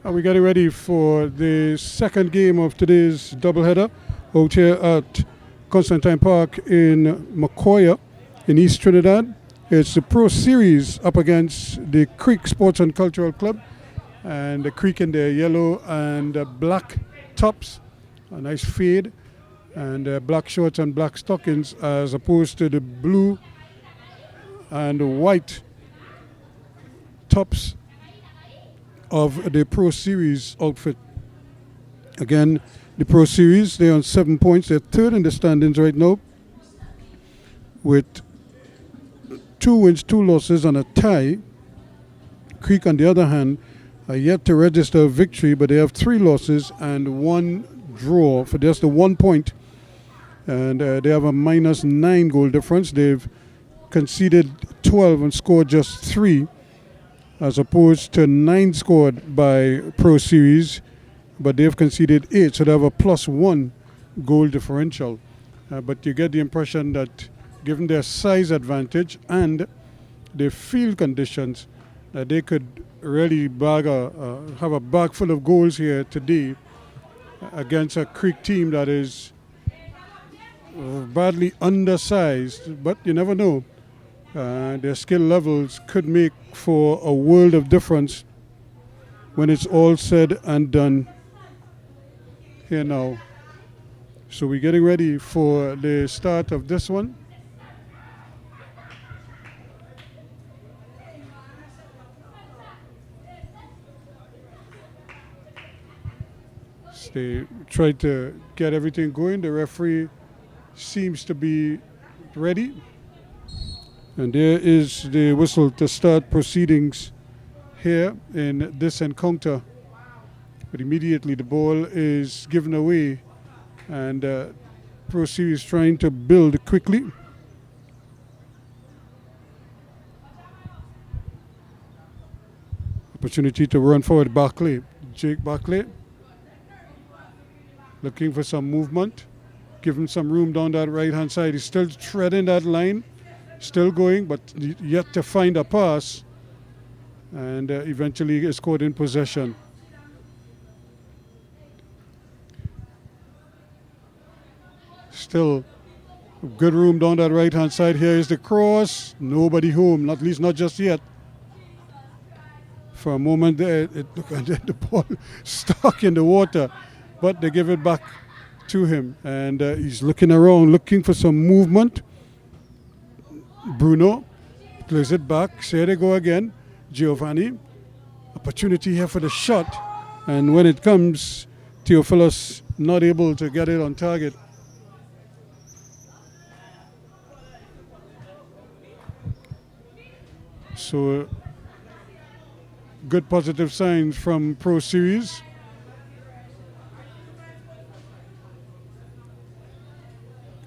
We're getting ready for the second game of today's doubleheader out here at Constantine Park in Macoya in East Trinidad. It's the Pro Series up against the Creek Sports and Cultural Club, and the Creek in their yellow and black tops, a nice fade, and black shorts and black stockings, as opposed to the blue and white tops of the Pro Series outfit. Again, the Pro Series, they're on 7 points. They're third in the standings right now with 2 wins, 2 losses, and a tie. Creek, on the other hand, are yet to register a victory, but they have 3 losses and 1 draw for just the 1 point. And they have a -9 goal difference. They've conceded 12 and scored just 3, as opposed to 9 scored by Pro Series, but they've conceded 8, so they have a +1 goal differential. But you get the impression that given their size advantage and their field conditions, that they could really have a bag full of goals here today against a Creek team that is badly undersized, but you never know. Their skill levels could make for a world of difference when it's all said and done here now. So we're getting ready for the start of this one. So they try to get everything going. The referee seems to be ready. And there is the whistle to start proceedings here in this encounter. But immediately the ball is given away, and Pro Series trying to build quickly. Opportunity to run forward. Barclay, Jake Barclay, looking for some movement. Give him some room down that right-hand side. He's still treading that line. Still going, but yet to find a pass, and eventually is caught in possession. Still good room down that right hand side. Here is the cross. Nobody home, at least not just yet. For a moment there, the ball stuck in the water, but they give it back to him, and he's looking around, looking for some movement. Bruno plays it back. So here they go again. Giovanni. Opportunity here for the shot. And when it comes, Theophilus not able to get it on target. So good positive signs from Pro Series.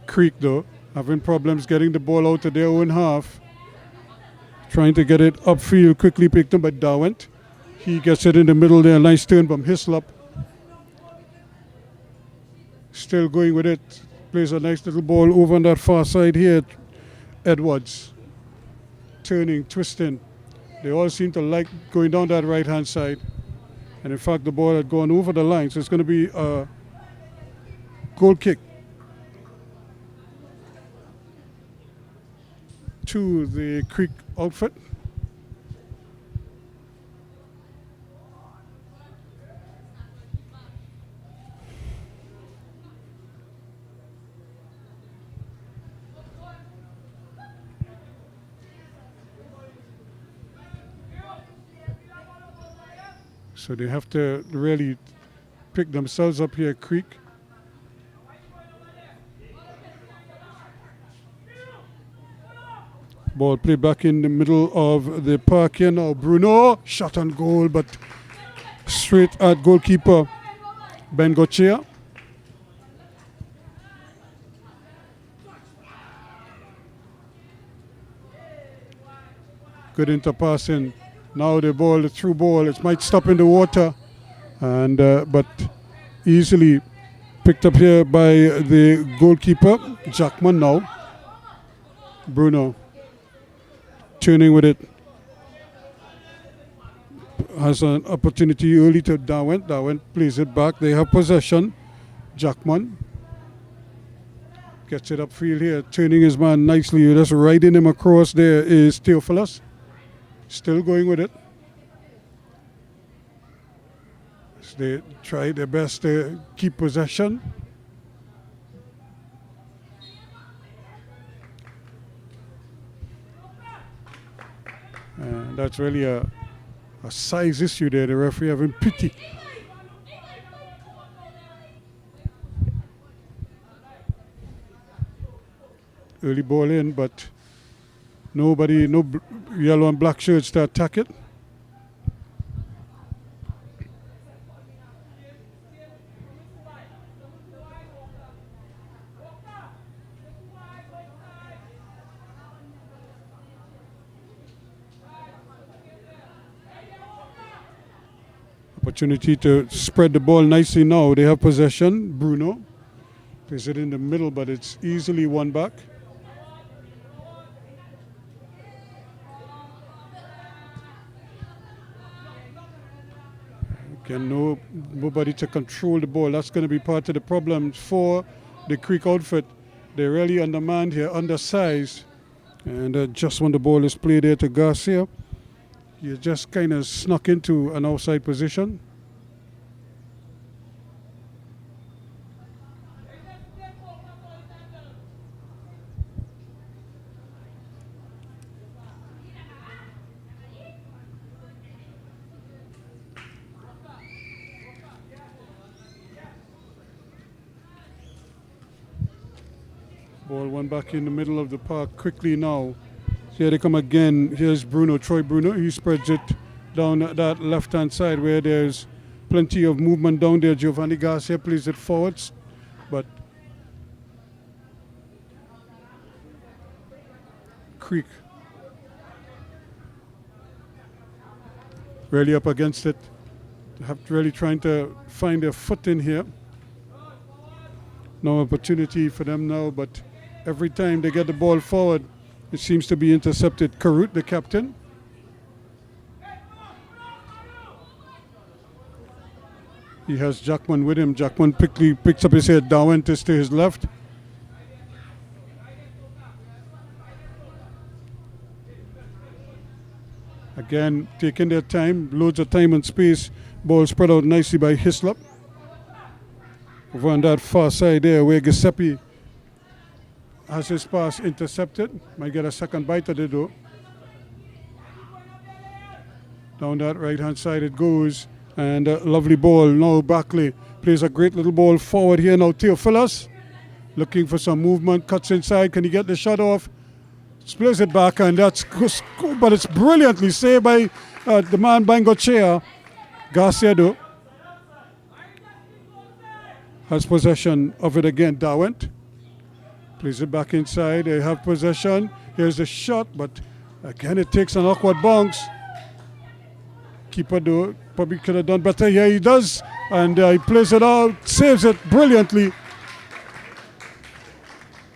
Creek, though, having problems getting the ball out of their own half. Trying to get it upfield, quickly picked up by Darwent. He gets it in the middle there, nice turn from Hislop. Still going with it. Plays a nice little ball over on that far side here. Edwards. Turning, twisting. They all seem to like going down that right-hand side. And in fact, the ball had gone over the line, so it's going to be a goal kick to the Creek outfit. So they have to really pick themselves up here, Creek. Ball played back in the middle of the park here now. Bruno, shot on goal, but straight at goalkeeper Ben Gochea. Good interpassing. Now the ball, the through ball, it might stop in the water, and but easily picked up here by the goalkeeper, Jackman now. Bruno turning with it. has an opportunity early to Darwin. Darwin plays it back. They have possession. Jackman gets it upfield here, turning his man nicely. Just riding him across there is Theophilus. Still going with it. So they try their best to keep possession. And that's really a size issue there. The referee having pity. Early ball in, but nobody, no yellow and black shirts to attack it. Opportunity to spread the ball nicely now. They have possession. Bruno plays it in the middle, but it's easily won back. Again, nobody to control the ball. That's going to be part of the problem for the Creek outfit. They're really undermanned here, undersized. And just when the ball is played there to Garcia, you just kind of snuck into an outside position. Ball one back in the middle of the park quickly now. Here they come again. Here's Bruno, Troy Bruno. He spreads it down that left-hand side where there's plenty of movement down there. Giovanni Garcia plays it forwards, but Creek really up against it. Really trying to find their foot in here. No opportunity for them now, but every time they get the ball forward, it seems to be intercepted. Karut, the captain. He has Jackman with him. Jackman quickly picks up his head. Darwin is to his left. Again, taking their time, loads of time and space. Ball spread out nicely by Hislop. Over on that far side there where Giuseppe has his pass intercepted. Might get a second bite at it though. Down that right-hand side it goes. And a lovely ball. Now Barkley plays a great little ball forward here. Now Theophilus looking for some movement. Cuts inside. Can he get the shot off? Splits it back, and that's good. But it's brilliantly saved by the man Bangochea. Garcia though has possession of it again. Dawent plays it back inside. They have possession. Here's the shot, but again it takes an awkward bounce. Keeper though probably could have done better. Yeah, he does, and he plays it out, saves it brilliantly.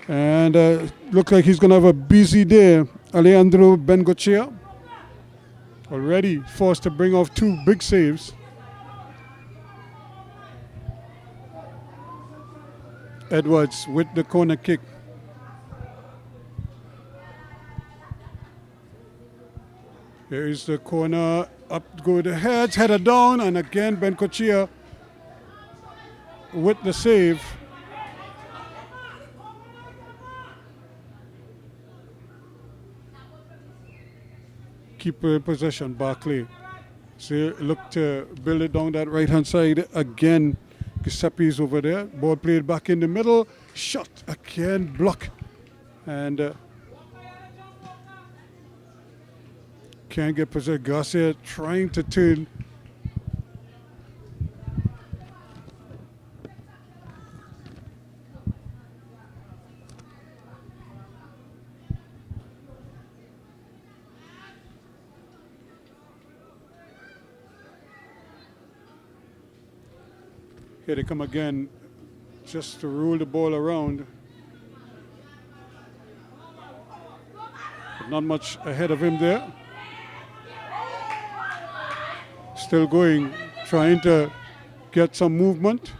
And look like he's going to have a busy day. Alejandro Bengochea already forced to bring off two big saves. Edwards with the corner kick. Here is the corner, up go the heads, header down, and again Bengochea with the save. Keeper possession, Barkley. So look to build it down that right-hand side again. Giuseppe's over there. Ball played back in the middle. Shot again, block. And can't get possession. Garcia trying to turn. Here they come again, just to rule the ball around. But not much ahead of him there. Still going, trying to get some movement.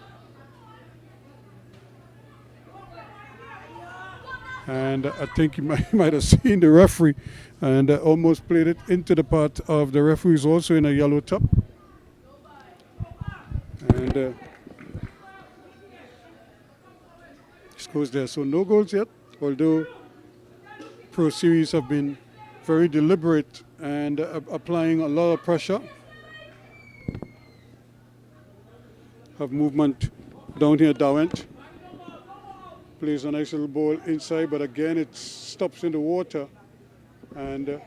And I think he might have seen the referee and almost played it into the part of the referees also in a yellow top. And this goes there. So no goals yet, although Pro Series have been very deliberate and applying a lot of pressure. Have movement down here, Dawent. Plays a nice little ball inside, but again it stops in the water. And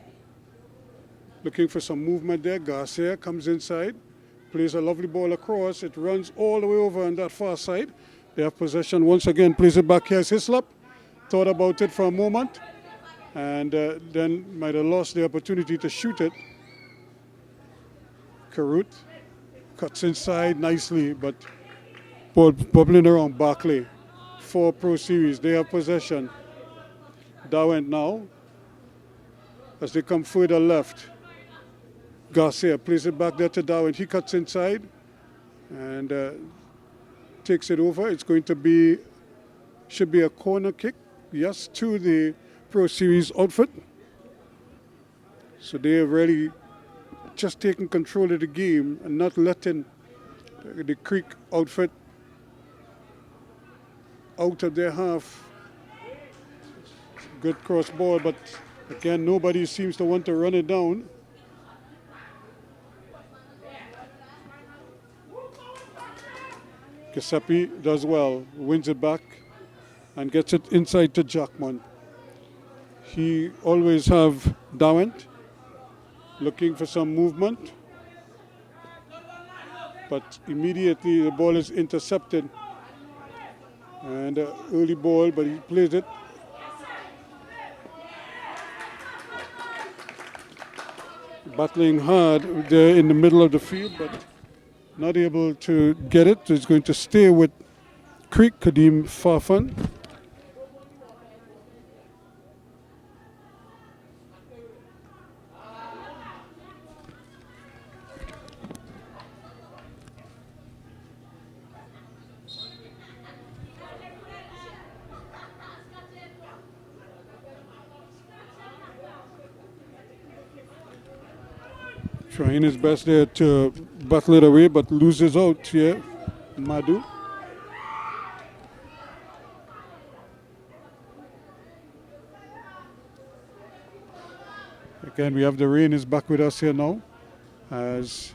looking for some movement there. Garcia comes inside, plays a lovely ball across. It runs all the way over on that far side. They have possession once again, plays it back. Here's Hislop. Thought about it for a moment and then might have lost the opportunity to shoot it. Karut cuts inside nicely, but ball bubbling around Barclay. For Pro Series, they have possession. Dawent now, as they come further left. Garcia plays it back there to Dawent. He cuts inside and takes it over. It's going to be, should be a corner kick, yes, to the Pro Series outfit. So they have really just taken control of the game and not letting the Creek outfit out of their half. Good cross ball, but again, nobody seems to want to run it down. Giuseppe does well, wins it back and gets it inside to Jackman. He always have Dawent looking for some movement, but immediately the ball is intercepted. And early ball, but he plays it. Battling hard there in the middle of the field, but not able to get it. So it's going to stay with Creek, Kadeem Farfan. Trying his best there to battle it away, but loses out here, Madu. Again, we have the rain is back with us here now, as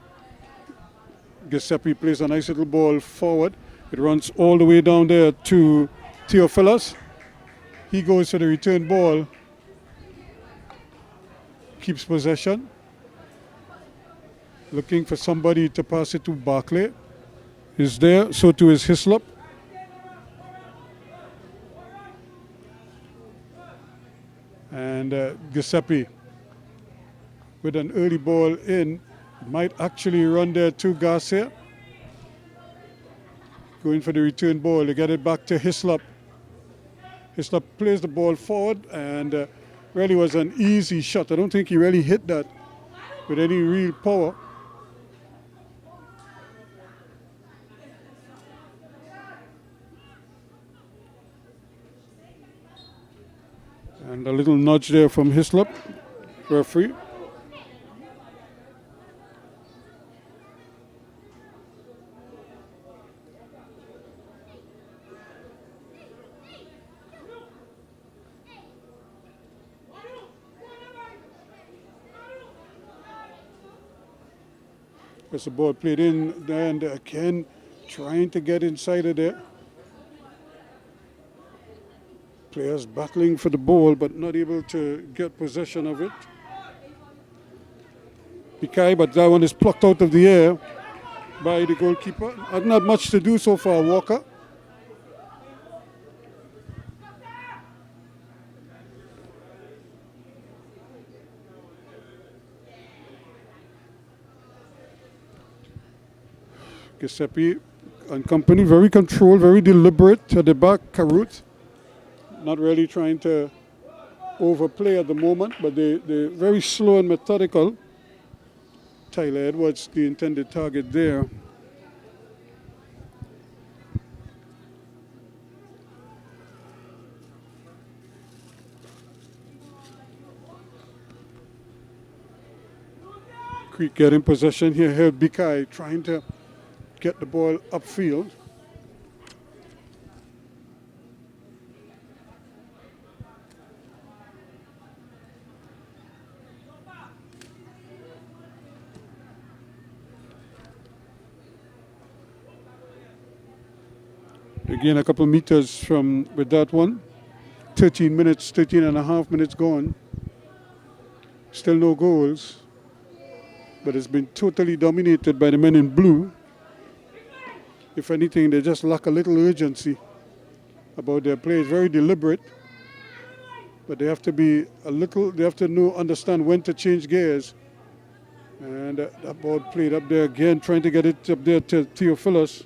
Giuseppe plays a nice little ball forward. It runs all the way down there to Theophilus. He goes for the return ball, keeps possession. Looking for somebody to pass it to Barclay. Is there, so too is Hislop. And Giuseppe with an early ball in. Might actually run there to Garcia. Going for the return ball. They get it back to Hislop. Hislop plays the ball forward and really was an easy shot. I don't think he really hit that with any real power. And a little nudge there from Hislop, referee. As the ball played in, and again trying to get inside of there. Players battling for the ball, but not able to get possession of it. Pikai, but that one is plucked out of the air by the goalkeeper. Had not much to do so far, Walker. Giuseppe and company, very controlled, very deliberate at the back. Karut, not really trying to overplay at the moment, but they're very slow and methodical Tyler Edwards, the intended target there. Creek getting possession here. Here, Bikai trying to get the ball upfield. Again, a couple meters from with that one. 13 minutes, 13 and a half minutes gone. Still no goals. But it's been totally dominated by the men in blue. If anything, they just lack a little urgency about their play. It's very deliberate. But they have to be they have to understand when to change gears. And that ball played up there again, trying to get it up there to Theophilus.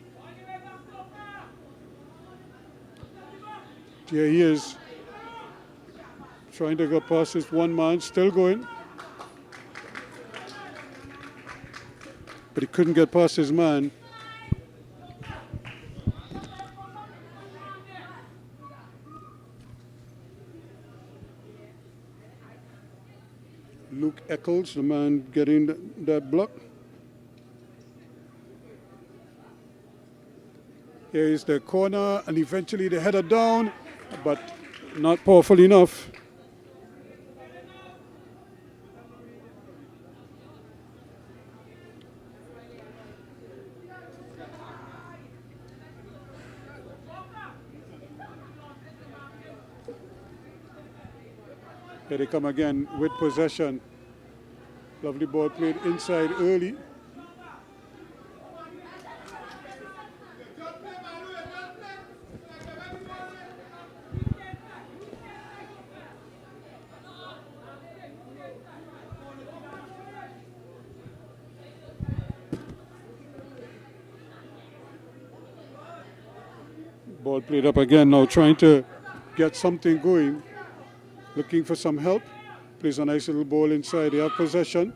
Here he is, trying to go past his one man, still going. But he couldn't get past his man. Luke Eccles, the man getting that block. Here is the corner, and eventually the header down, but not powerful enough. Here they come again with possession. Lovely ball played inside early. Ball played up again now, trying to get something going. Looking for some help. Plays a nice little ball inside. They have possession.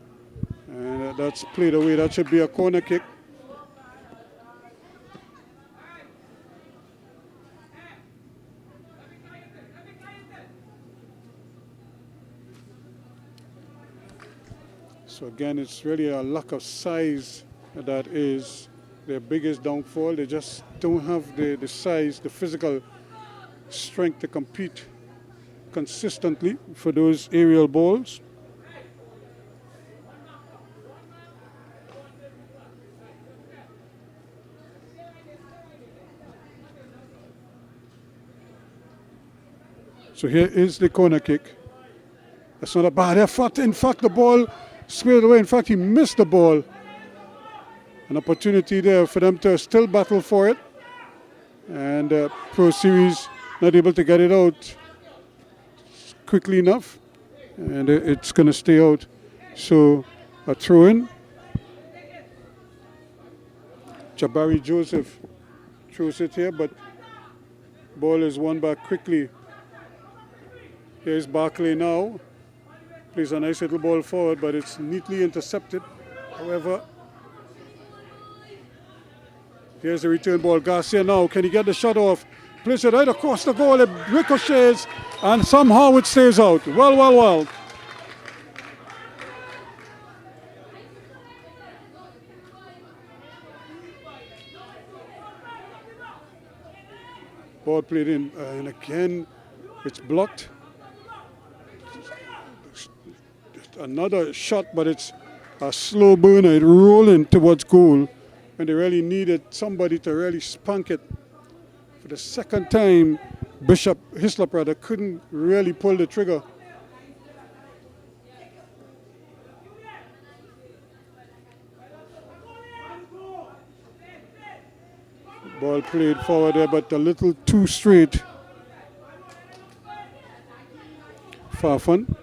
And that's played away. That should be a corner kick. So again, it's really a lack of size that is their biggest downfall. They just don't have the size, the physical strength to compete consistently for those aerial balls. So here is the corner kick. That's not a bad effort. In fact, the ball squared away. In fact, he missed the ball. An opportunity there for them to still battle for it. And Pro Series not able to get it out quickly enough, and it's going to stay out. So a throw in. Jabari Joseph throws it here, but ball is won back quickly. Here's Barclay now. Plays a nice little ball forward, but it's neatly intercepted. However, here's the return ball. Garcia now, can he get the shot off? Plays it right across the goal. It ricochets, and somehow it stays out. Well, well, well. Ball played in, and again, it's blocked. Another shot, but it's a slow burner. It rolling towards goal, and they really needed somebody to really spunk it. For the second time, Bishop Hislop rather couldn't really pull the trigger. Ball played forward there, but a little too straight. Farfan.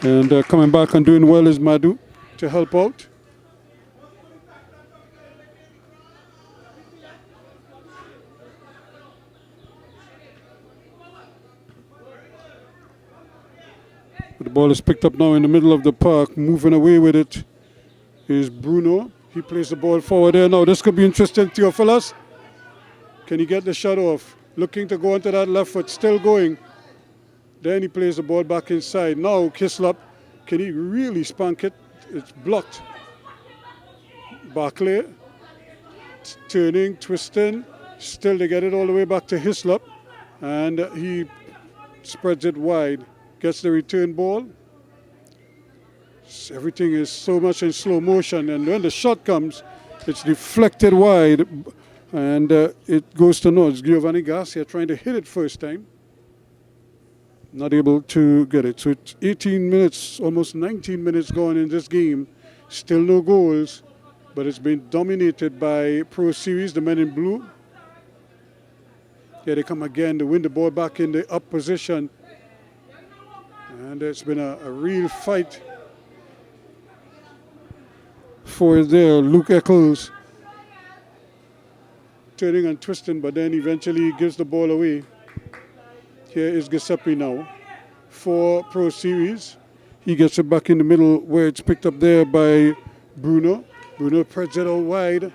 And coming back and doing well is Madu to help out. ball is picked up now in the middle of the park. Moving away with it is Bruno. He plays the ball forward there. Now this could be interesting, Theophilus. Can he get the shot off? Looking to go onto that left foot, still going. Then he plays the ball back inside. Now Kislop, can he really spank it? It's blocked. Barclay, turning, twisting. Still they get it all the way back to Hislop. And he spreads it wide. Gets the return ball. Everything is so much in slow motion. And when the shot comes, it's deflected wide. And it goes to North. Giovanni Garcia trying to hit it first time. Not able to get it. So it's 18 minutes, almost 19 minutes gone in this game. Still no goals, but it's been dominated by Pro Series, the men in blue. Here they come again to win the ball back in the up position. And it's been a real fight for there. Luke Eccles turning and twisting, but then eventually gives the ball away. Here is Giuseppe now for Pro Series. He gets it back in the middle where it's picked up there by Bruno. Bruno spreads it out wide.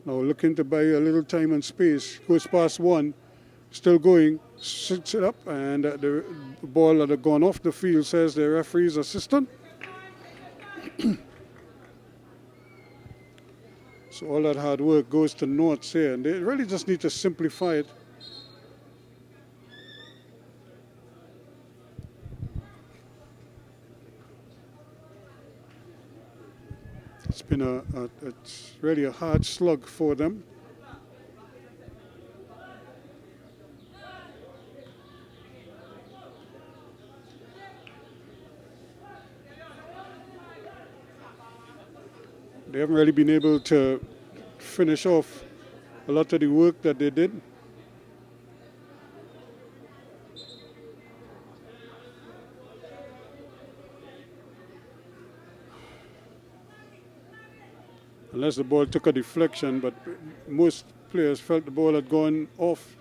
Now looking to buy a little time and space. Goes past one. Still going. Sits it up. And the ball that had gone off the field, says the referee's assistant. So all that hard work goes to North here, and they really just need to simplify it. It's been it's really a hard slug for them. They haven't really been able to finish off a lot of the work that they did. Unless the ball took a deflection, but most players felt the ball had gone off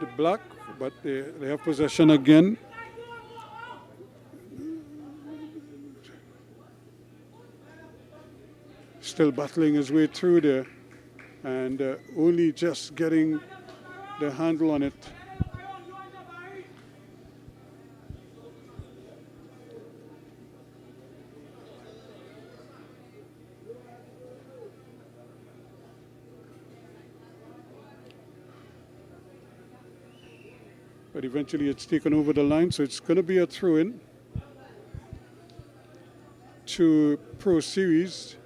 the black, but they have possession again. Still battling his way through there, and only just getting the handle on it. But eventually it's taken over the line, so it's going to be a throw-in to Pro Series.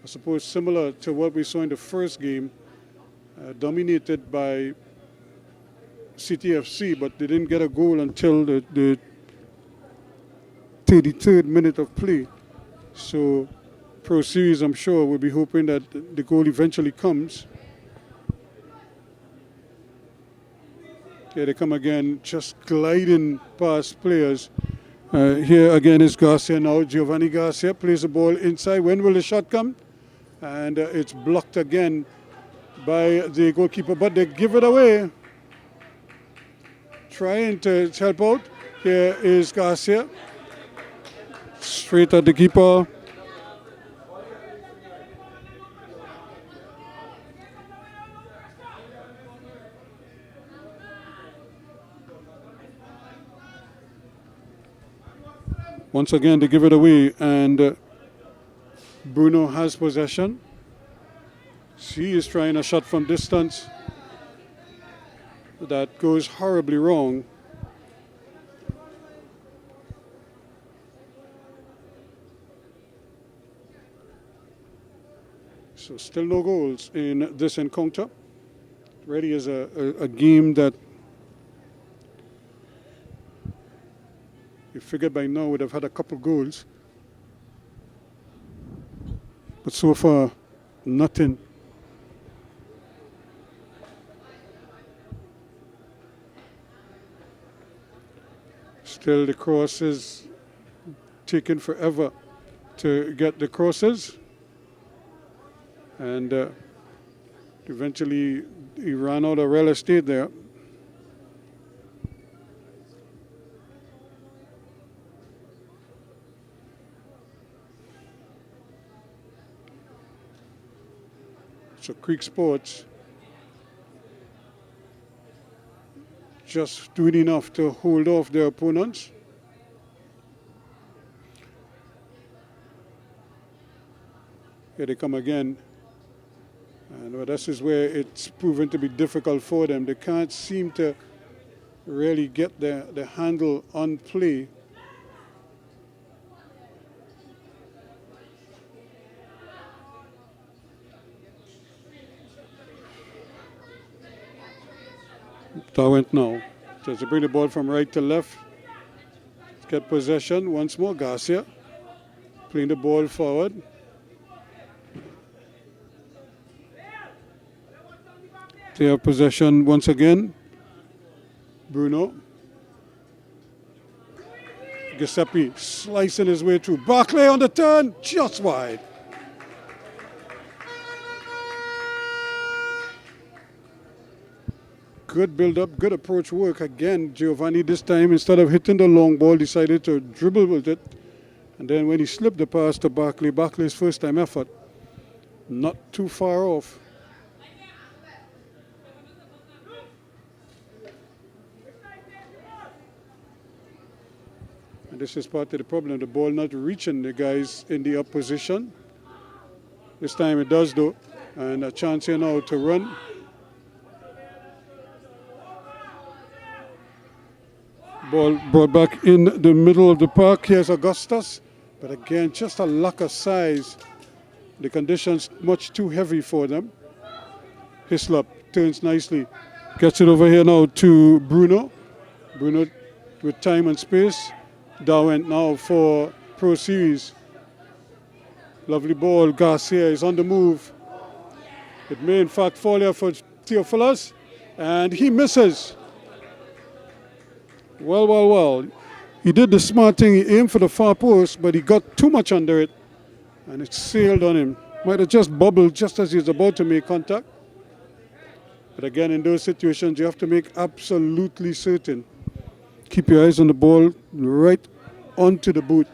I suppose similar to what we saw in the first game, dominated by CTFC, but they didn't get a goal until the 33rd minute of play. So Pro Series, I'm sure, will be hoping that the goal eventually comes. Here they come again, just gliding past players. Here again is Garcia now. Giovanni Garcia plays the ball inside. When will the shot come? And it's blocked again by the goalkeeper, but they give it away. Trying to help out. Here is Garcia. Straight at the keeper. Once again, they give it away, and Bruno has possession. He is trying a shot from distance. That goes horribly wrong. So still no goals in this encounter. Really is a game that you figured by now would have had a couple goals. But so far, nothing. Still the cross is taking forever to get the crosses. And the Eventually, he ran out of real estate there. So Creek Sports just doing enough to hold off their opponents. Here they come again. And this is where it's proven to be difficult for them. They can't seem to really get the handle on play. That went now. So to bring the ball from right to left. Get possession once more. Garcia playing the ball forward. They have possession once again. Bruno. Giuseppe slicing his way through. Barclay on the turn, just wide. Good build-up, good approach work. Again, Giovanni this time, instead of hitting the long ball, decided to dribble with it. And then when he slipped the pass to Barclay, Barclay's first-time effort, not too far off. And this is part of the problem, the ball not reaching the guys in the opposition. This time it does though, and a chance here now to run. Ball brought back in the middle of the park. Here's Augustus. But again, just a lack of size. The conditions much too heavy for them. Hislop turns nicely. Gets it over here now to Bruno. Bruno with time and space. Darwin now for Pro Series. Lovely ball. Garcia is on the move. It may in fact fall here for Theophilus. And he misses. Well. He did the smart thing. He aimed for the far post, but he got too much under it. And it sailed on him. Might have just bubbled just as he was about to make contact. But again, in those situations, you have to make absolutely certain. Keep your eyes on the ball right onto the boot.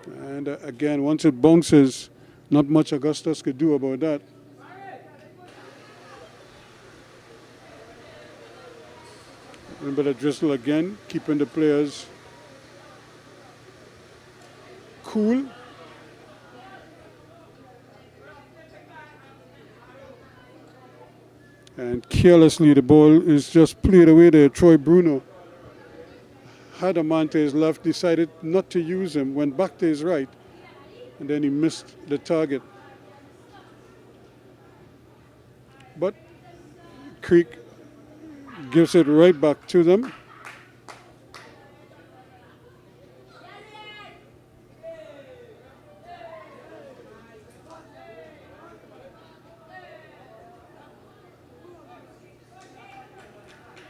And again, once it bounces, not much Augustus could do about that. Remember the drizzle again, keeping the players cool. And carelessly the ball is just played away there. Troy Bruno had a man to his left, decided not to use him, went back to his right, and then he missed the target. But Creek gives it right back to them.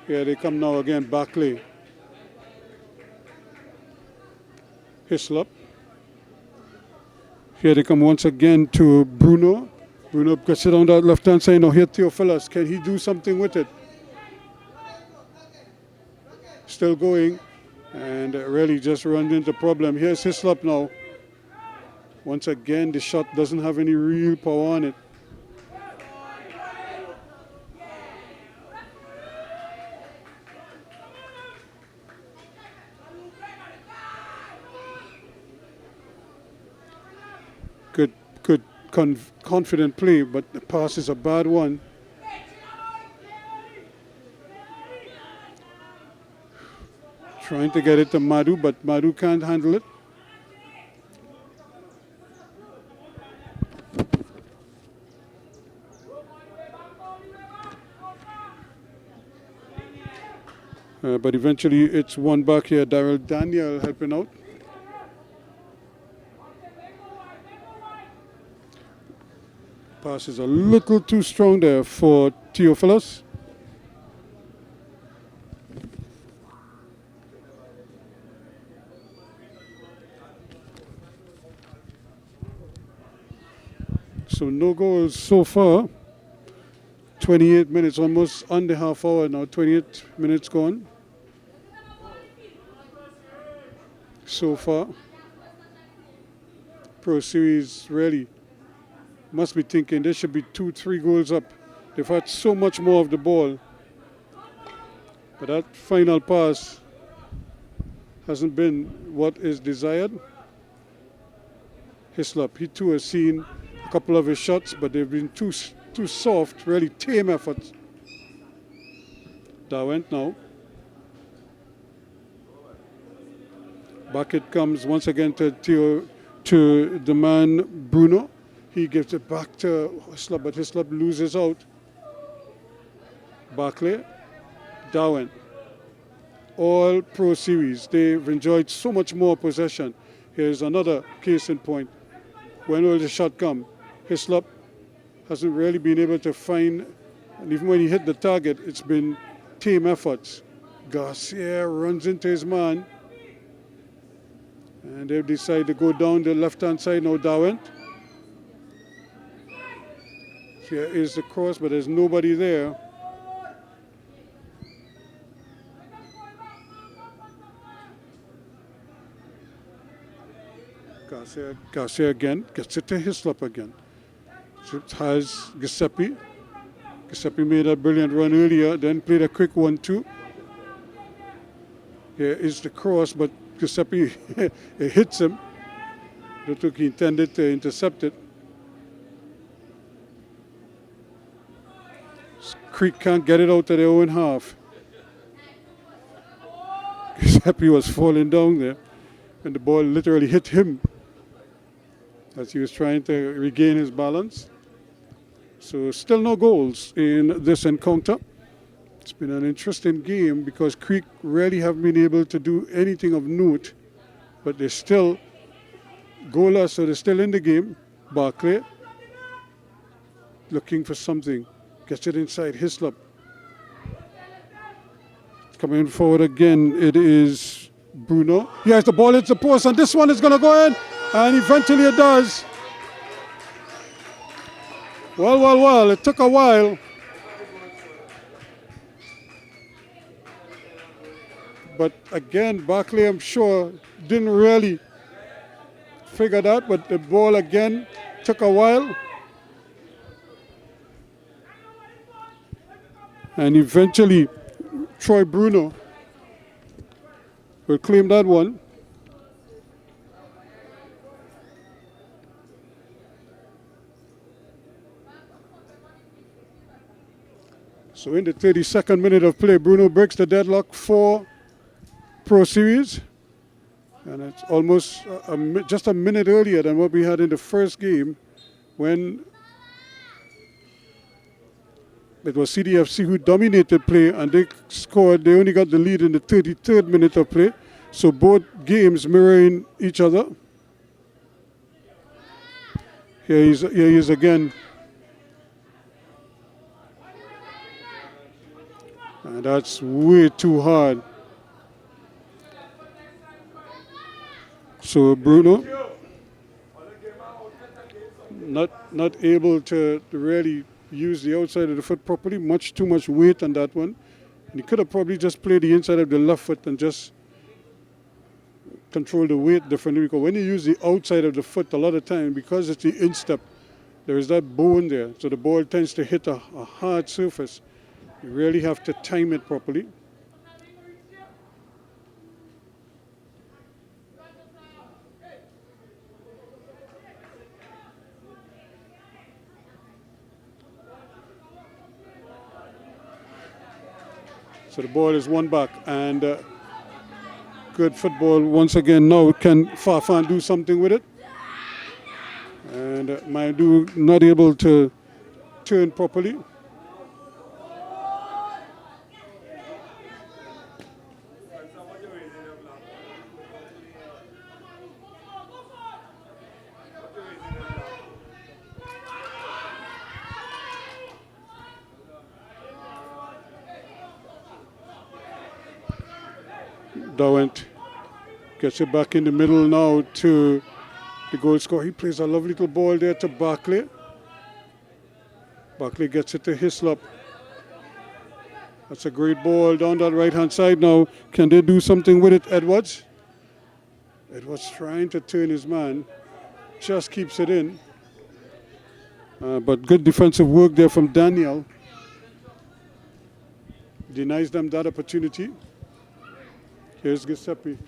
Here they come now again, Barclay. Hislop. Here they come once again to Bruno. Bruno gets it on that left-hand side. Now here Theophilus. Can he do something with it? Still going. And really just runs into problem. Here's Hislop now. Once again, the shot doesn't have any real power on it. Good confident play, but the pass is a bad one. Trying to get it to Madhu, but Madhu can't handle it. But eventually it's one back here. Daryl Daniel helping out. Pass is a little too strong there for Theophilus. no goals so far. 28 minutes, almost under half hour now. 28 minutes gone so far. Pro Series really must be thinking there should be 2-3 goals up. They've had so much more of the ball, but that final pass hasn't been what is desired. Hislop, he too has seen a couple of his shots, but they've been too soft, really tame efforts. Dawent now. Back it comes once again to the man Bruno. He gives it back to Hislop, but Hislop loses out. Barclay, Dawent. All Pro Series, they've enjoyed so much more possession. Here's another case in point. When will the shot come? Hislop hasn't really been able to find, and even when he hit the target, it's been team efforts. Garcia runs into his man, and they've decided to go down the left-hand side now. Dawent. Here is the cross, but there's nobody there. Garcia again, gets it to Hislop again. It has Giuseppe. Giuseppe made a brilliant run earlier, then played a quick 1-2. Here is the cross, but Giuseppe it hits him. I don't think he intended to intercept it. Creek can't get it out of their own half. Giuseppe was falling down there, and the ball literally hit him as he was trying to regain his balance. So still no goals in this encounter. It's been an interesting game because Creek really haven't been able to do anything of note, but they're still goalless, so they're still in the game. Barclay looking for something, gets it inside. Hislop coming forward again. It is Bruno. Yes, the ball hits the post, and this one is going to go in, and eventually it does. Well, it took a while. But again, Barclay, I'm sure, didn't really figure that, but the ball again took a while. And eventually, Troy Bruno will claim that one. So in the 32nd minute of play, Bruno breaks the deadlock for Pro Series. And it's almost just a minute earlier than what we had in the first game when it was CDFC who dominated play and they scored. They only got the lead in the 33rd minute of play. So both games mirroring each other. Here he is again. And that's way too hard. So Bruno not able to really use the outside of the foot properly. Much too much weight on that one. And he could have probably just played the inside of the left foot and just control the weight differently. Because when you use the outside of the foot a lot of time, because it's the instep, there is that bone there. So the ball tends to hit a hard surface. You really have to time it properly. So the ball is one back, and good football once again. Now can Fafan do something with it? And Maidu not able to turn properly. Dawent gets it back in the middle now to the goal scorer. He plays a lovely little ball there to Barclay. Barkley gets it to Hislop. That's a great ball down that right-hand side now. Can they do something with it, Edwards? Edwards trying to turn his man. Just keeps it in. But good defensive work there from Daniel. Denies them that opportunity. Here's Giuseppe.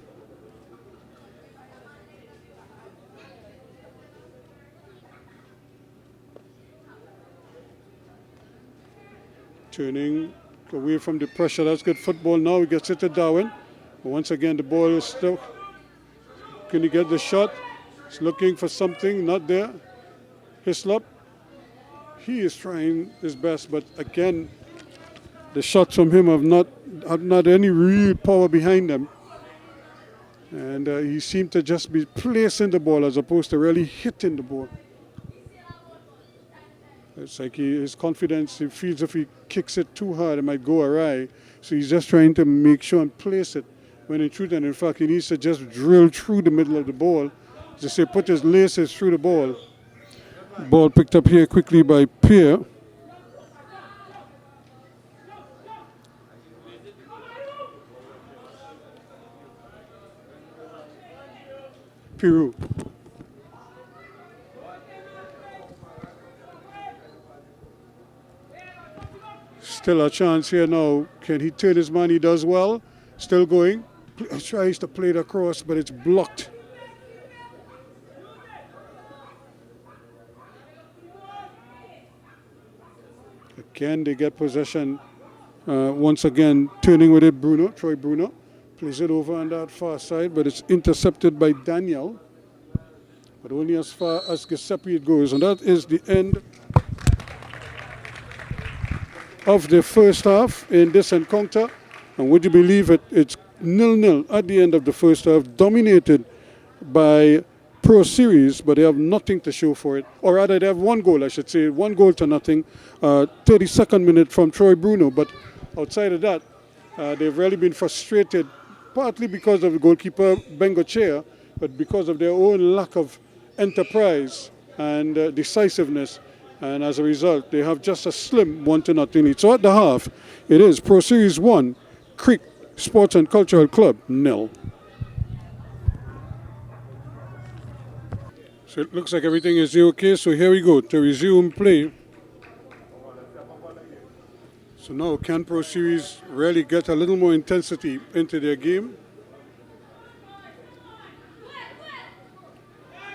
Turning away from the pressure. That's good football now. He gets it to Darwin. Once again, the ball is stuck. Can he get the shot? He's looking for something. Not there. Hislop. He is trying his best, but again, the shots from him have not any real power behind them. And he seemed to just be placing the ball as opposed to really hitting the ball. It's like his confidence, he feels if he kicks it too hard, it might go awry. So he's just trying to make sure and place it. When in truth and in fact, he needs to just drill through the middle of the ball. Just say, put his laces through the ball. Ball picked up here quickly by Pierre. Peru. Still a chance here now. Can he turn his man? He does well. Still going. Tries to play it across, but it's blocked. Again, they get possession. Once again, turning with it, Bruno, Troy Bruno. Plays it over on that far side, but it's intercepted by Daniel. But only as far as Giuseppe it goes. And that is the end of the first half in this encounter. And would you believe it, it's 0-0 at the end of the first half, dominated by Pro Series, but they have nothing to show for it. Or rather, they have one goal, I should say, 1-0. 32nd minute from Troy Bruno. But outside of that, they've really been frustrated, partly because of the goalkeeper, Bengochea, but because of their own lack of enterprise and decisiveness. And as a result, they have just a slim 1-0 lead. So at the half, it is Pro Series 1, Creek Sports and Cultural Club 0. So it looks like everything is okay. So here we go to resume play. So now can Pro Series really get a little more intensity into their game?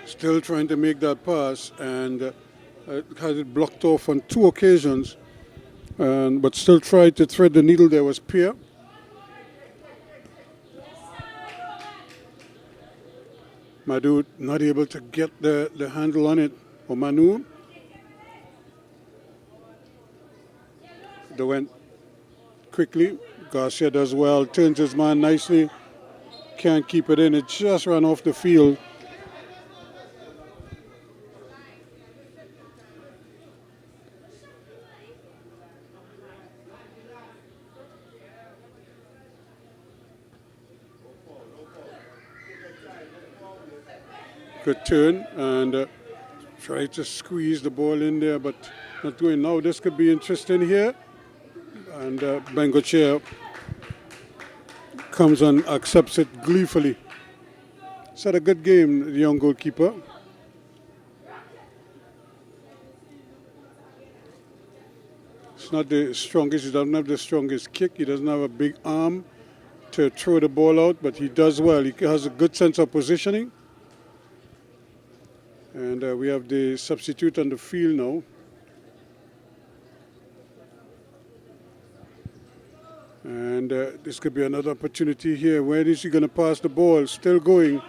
Still trying to make that pass and had it blocked off on 2 occasions, but still tried to thread the needle. There was Pierre. Madu not able to get the handle on it. Or Manu. They went quickly. Garcia does well, turns his man nicely. Can't keep it in. It just ran off the field. Good turn and try to squeeze the ball in there, but not doing. Now this could be interesting here. And Bengochea comes and accepts it gleefully. He's had a good game, the young goalkeeper. It's not the strongest, he doesn't have the strongest kick, he doesn't have a big arm to throw the ball out, but he does well. He has a good sense of positioning. And we have the substitute on the field now. And this could be another opportunity here. Where is he going to pass the ball? Still going.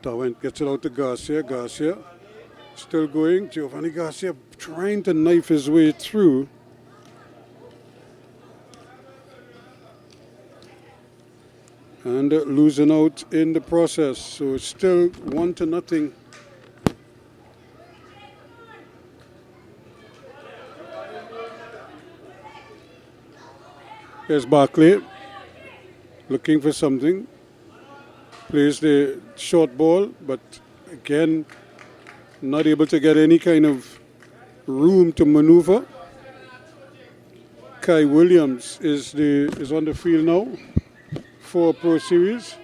Darwin gets it out to Garcia. Garcia still going. Giovanni Garcia trying to knife his way through. And losing out in the process. So it's still 1-0. Here's Barkley looking for something. Plays the short ball, but again, not able to get any kind of room to maneuver. Kai Williams is on the field now for Pro Series.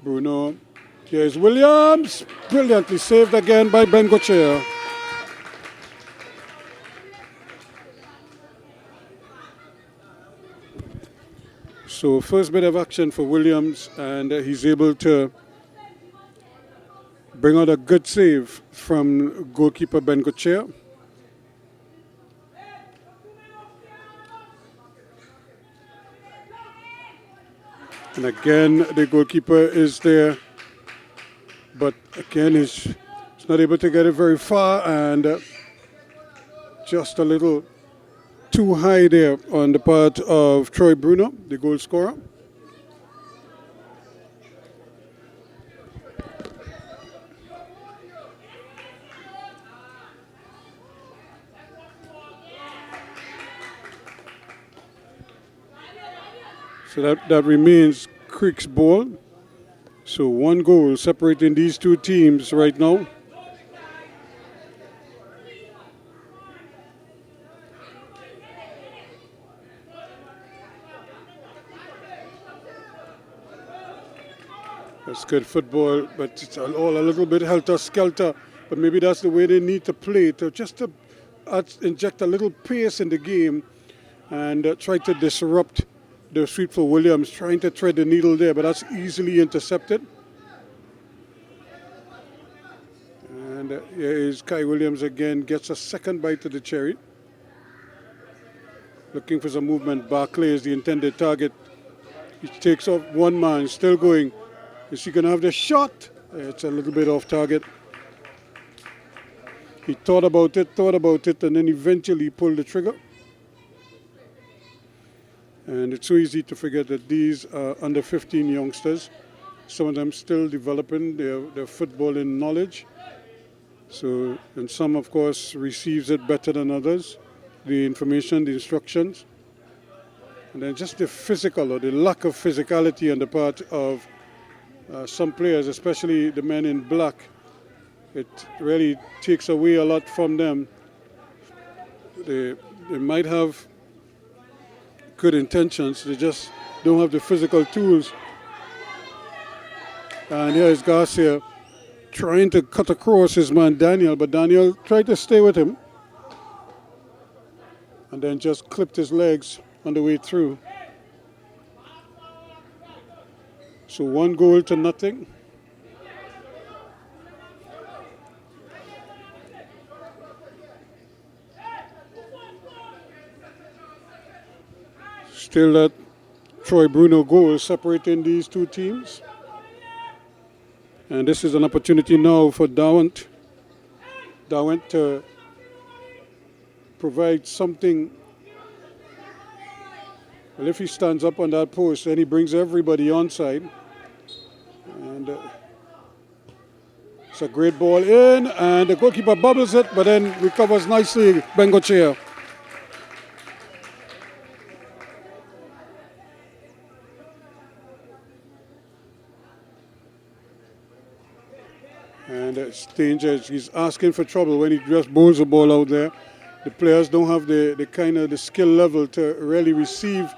Bruno. Here's Williams. Brilliantly saved again by Ben Gauthier. So first bit of action for Williams, and he's able to bring out a good save from goalkeeper Ben Gauthier. And again, the goalkeeper is there, but again, he's not able to get it very far, and just a little too high there on the part of Troy Bruno, the goal scorer. So that remains Creek's ball. So one goal separating these two teams right now. That's good football, but it's all a little bit helter-skelter. But maybe that's the way they need to play, to inject a little pace in the game and try to disrupt the sweep for Williams, trying to thread the needle there, but that's easily intercepted. And here is Kai Williams again, gets a second bite of the cherry. Looking for some movement. Barclay is the intended target. He takes off one man, still going. Is he going to have the shot? It's a little bit off target. He thought about it, and then eventually pulled the trigger. And it's so easy to forget that these are under 15 youngsters. Some of them still developing their footballing knowledge. So, and some, of course, receives it better than others, the information, the instructions. And then just the physical or the lack of physicality on the part of some players, especially the men in black. It really takes away a lot from them. They might have good intentions, they just don't have the physical tools. And here is Garcia trying to cut across his man Daniel, but Daniel tried to stay with him and then just clipped his legs on the way through. So 1-0. Still that Troy Bruno goal separating these two teams. And this is an opportunity now for Dawant to provide something. Well, if he stands up on that post, then he brings everybody onside. And it's a great ball in, and the goalkeeper bubbles it, but then recovers nicely, Ben Gauthier. And it's dangerous. He's asking for trouble when he just bowls the ball out there. The players don't have the skill level to really receive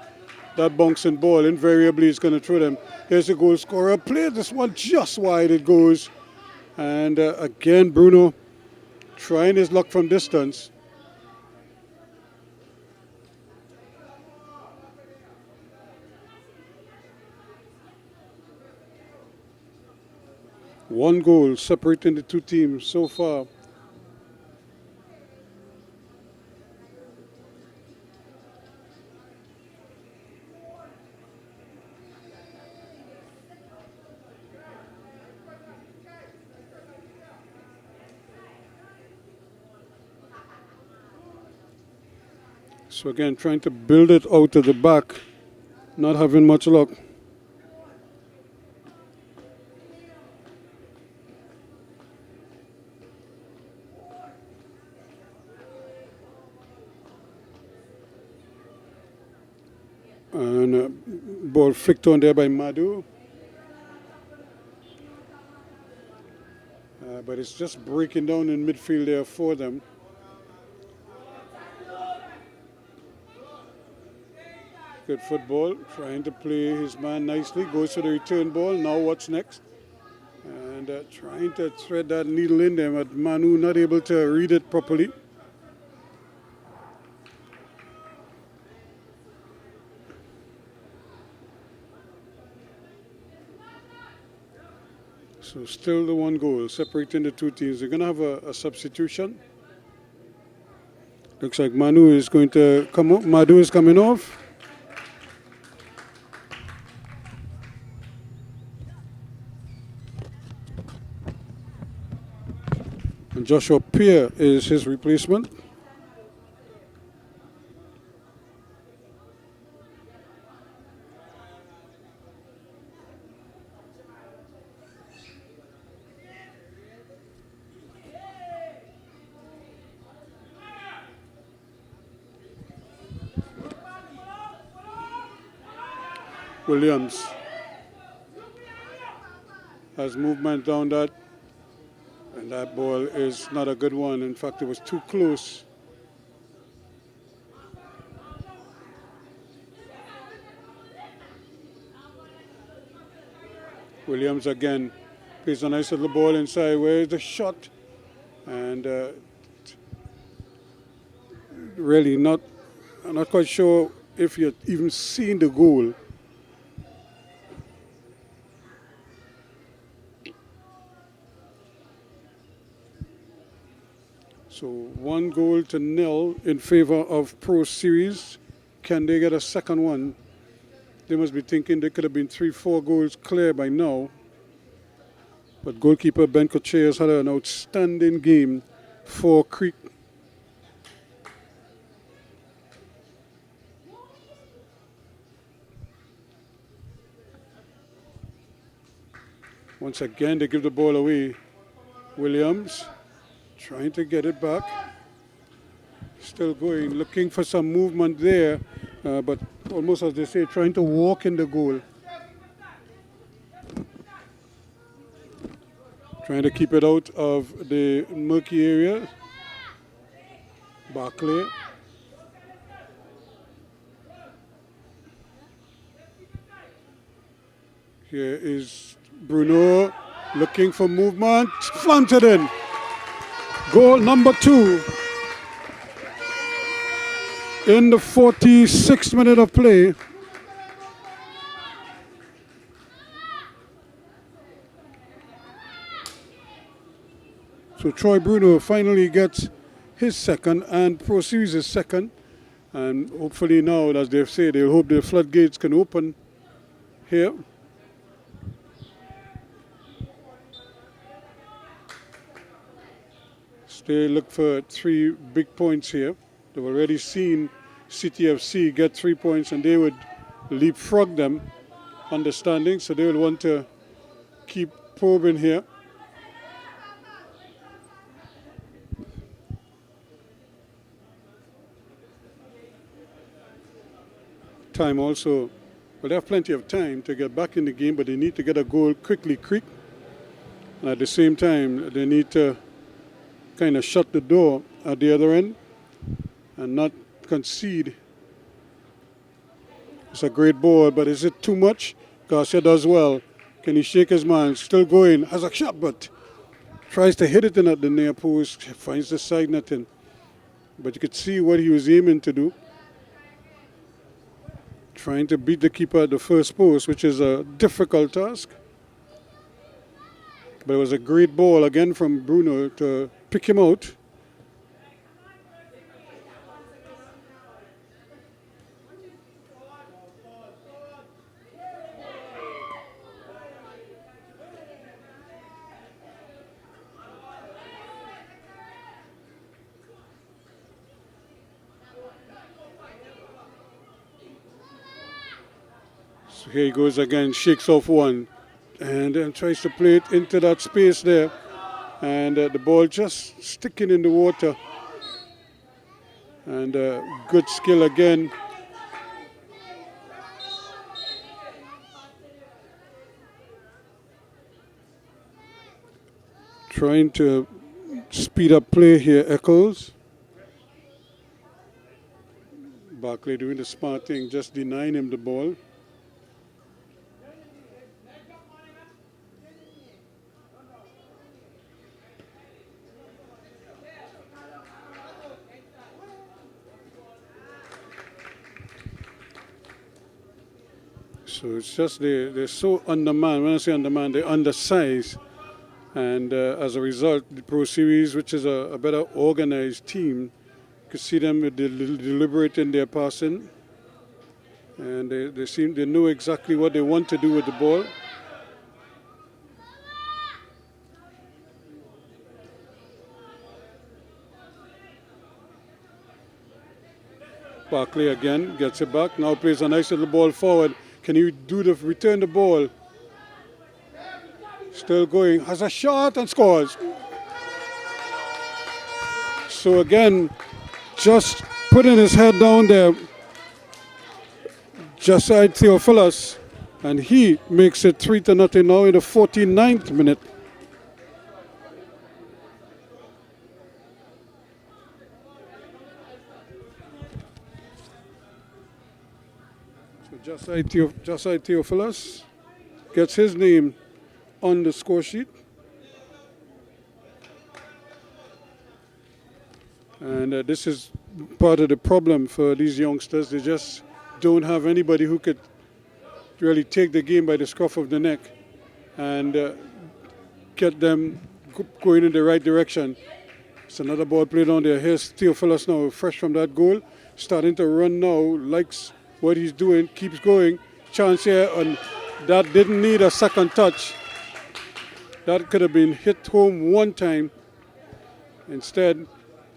that bouncing ball. Invariably, it's going to throw them. Here's the goal scorer. Play this one just wide it goes. And again, Bruno trying his luck from distance. One goal separating the two teams so far. So again, trying to build it out of the back, not having much luck. And ball flicked on there by Madhu. But it's just breaking down in midfield there for them. Good football, trying to play his man nicely. Goes to the return ball. Now what's next? And trying to thread that needle in there, but Manu not able to read it properly. So still the one goal separating the two teams. They're going to have a substitution. Looks like Manu is going to come up. Madhu is coming off. And Joshua Peer is his replacement. Williams has movement down that, and that ball is not a good one. In fact, it was too close. Williams again plays a nice little ball inside. Where is the shot? And really I'm not quite sure if you're even seeing the goal. So 1-0 in favor of Pro Series. Can they get a second one? They must be thinking they could have been 3-4 goals clear by now. But goalkeeper Ben Koche has had an outstanding game for Creek. Once again, they give the ball away. Williams trying to get it back. Still going, looking for some movement there, but almost as they say, trying to walk in the goal. Trying to keep it out of the murky area. Barclay. Here is Bruno looking for movement. Slams it in. Goal number 2 in the 46th minute of play. So Troy Bruno finally gets his second and Pro Series' second. And hopefully now, as they've said, they'll hope the floodgates can open here. They look for 3 big points here. They've already seen CTFC get 3 points and they would leapfrog them on the standing, so they will want to keep probing here. Time also, well, they have plenty of time to get back in the game, but they need to get a goal quickly, Creek. And at the same time, they need to kind of shut the door at the other end and not concede. It's a great ball, but is it too much? Garcia does well. Can he shake his man? Still going. Has a shot, but tries to hit it in at the near post. Finds the side netting. But you could see what he was aiming to do. Trying to beat the keeper at the first post, which is a difficult task. But it was a great ball again from Bruno to pick him out. So here he goes again, shakes off one. And then tries to play it into that space there. And the ball just sticking in the water. And good skill again trying to speed up play here, Eccles. Barkley doing the smart thing, just denying him the ball. So it's just they're so undermanned. When I say undermanned, they're undersized. And as a result, the Pro Series, which is a better organized team, you could see them deliberating their passing. And they know exactly what they want to do with the ball. Barkley again gets it back. Now plays a nice little ball forward. Can he return the ball? Still going, has a shot and scores. So again, just putting his head down there, Josiah Theophilus, and he makes it 3-0 now in the 49th minute. So Josiah Theophilus gets his name on the score sheet. And this is part of the problem for these youngsters. They just don't have anybody who could really take the game by the scruff of the neck and get them going in the right direction. It's another ball played on there. Here's Theophilus now, fresh from that goal, starting to run now, likes what he's doing, keeps going. Chance here, and that didn't need a second touch. That could have been hit home one time. Instead,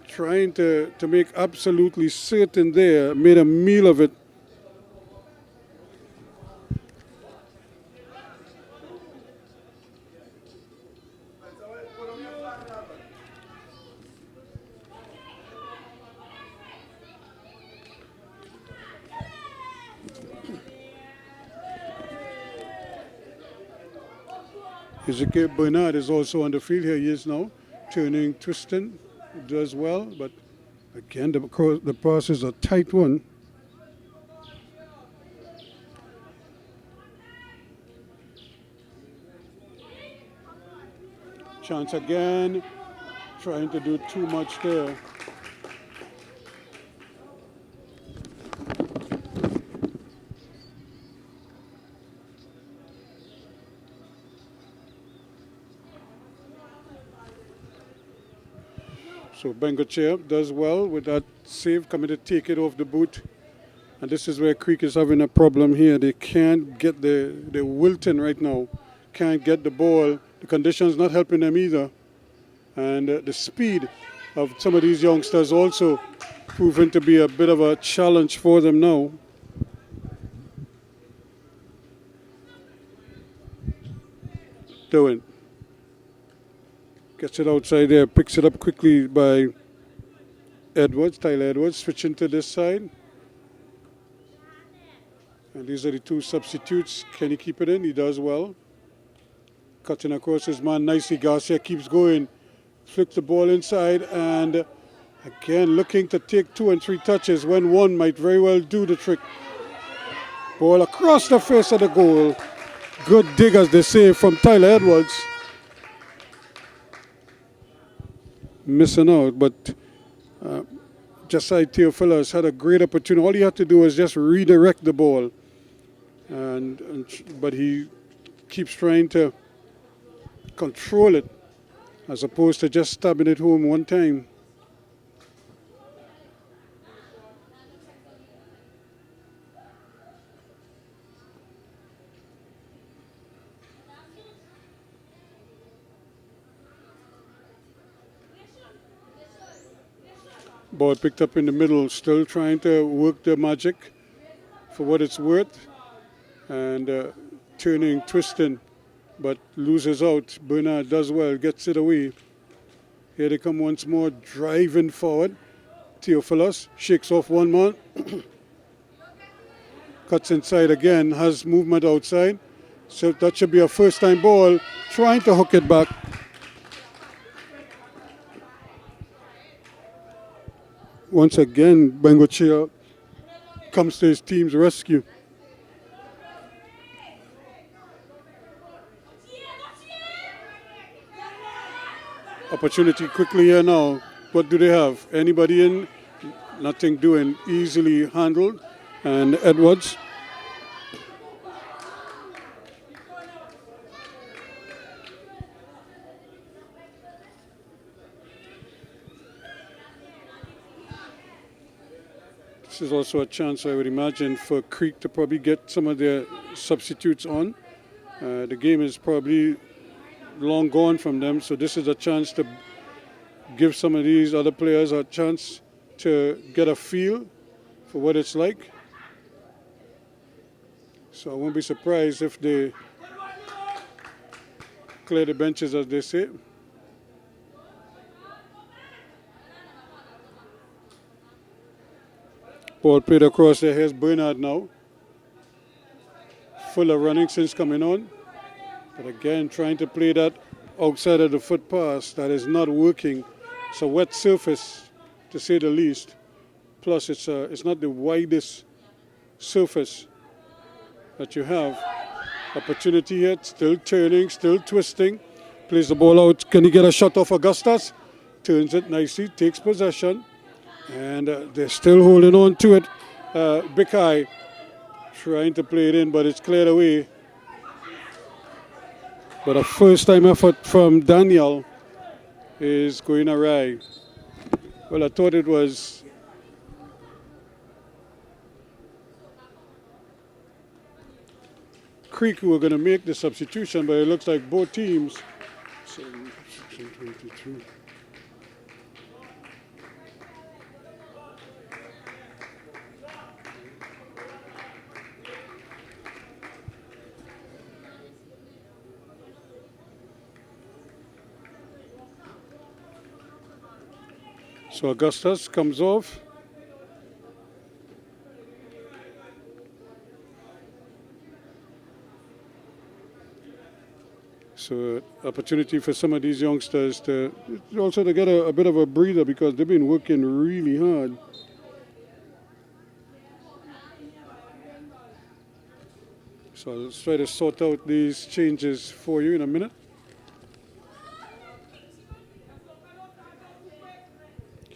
trying to make absolutely certain there, made a meal of it. Ezekiel Bernard is also on the field. Here he is now, turning, twisting. Does well, but again, the pass is a tight one. Chance again, trying to do too much there. So Bengochair does well with that save, coming to take it off the boot. And this is where Creek is having a problem here. They can't get the wilting right now. Can't get the ball. The conditions not helping them either. And the speed of some of these youngsters also proving to be a bit of a challenge for them now. Doing. Gets it outside there, picks it up quickly by Edwards, Tyler Edwards, switching to this side. And these are the two substitutes. Can he keep it in? He does well. Cutting across his man nicely. Garcia keeps going. Flicks the ball inside and again looking to take 2 and 3 touches when one might very well do the trick. Ball across the face of the goal. Good dig, as they say, from Tyler Edwards. Missing out, but Josiah Theophilus had a great opportunity. All he had to do was just redirect the ball, but he keeps trying to control it as opposed to just stabbing it home one time. Ball picked up in the middle, still trying to work the magic for what it's worth. And turning, twisting, but loses out. Bernard does well, gets it away. Here they come once more, driving forward. Theophilus shakes off one man. Cuts inside again, has movement outside. So that should be a first-time ball, trying to hook it back. once again, Bengochea comes to his team's rescue. Opportunity quickly here now. What do they have? Anybody in? Nothing doing. Easily handled. And Edwards. This is also a chance, I would imagine, for Creek to probably get some of their substitutes on. The game is probably long gone from them, so this is a chance to give some of these other players a chance to get a feel for what it's like. So I won't be surprised if they clear the benches, as they say. Ball played across there. Here's Bernard now. Full of running since coming on. But again, trying to play that outside of the foot pass. That is not working. It's a wet surface, to say the least. Plus, it's not the widest surface that you have. Opportunity here, still turning, still twisting. Plays the ball out. Can he get a shot off Augustus? Turns it nicely, takes possession. And they're still holding on to it. Bikai trying to play it in, but it's cleared away. But a first-time effort from Daniel is going awry. Well, I thought it was Creek who were going to make the substitution, but it looks like both teams. 22. So Augustus comes off. So opportunity for some of these youngsters to also to get a bit of a breather, because they've been working really hard. So I'll try to sort out these changes for you in a minute.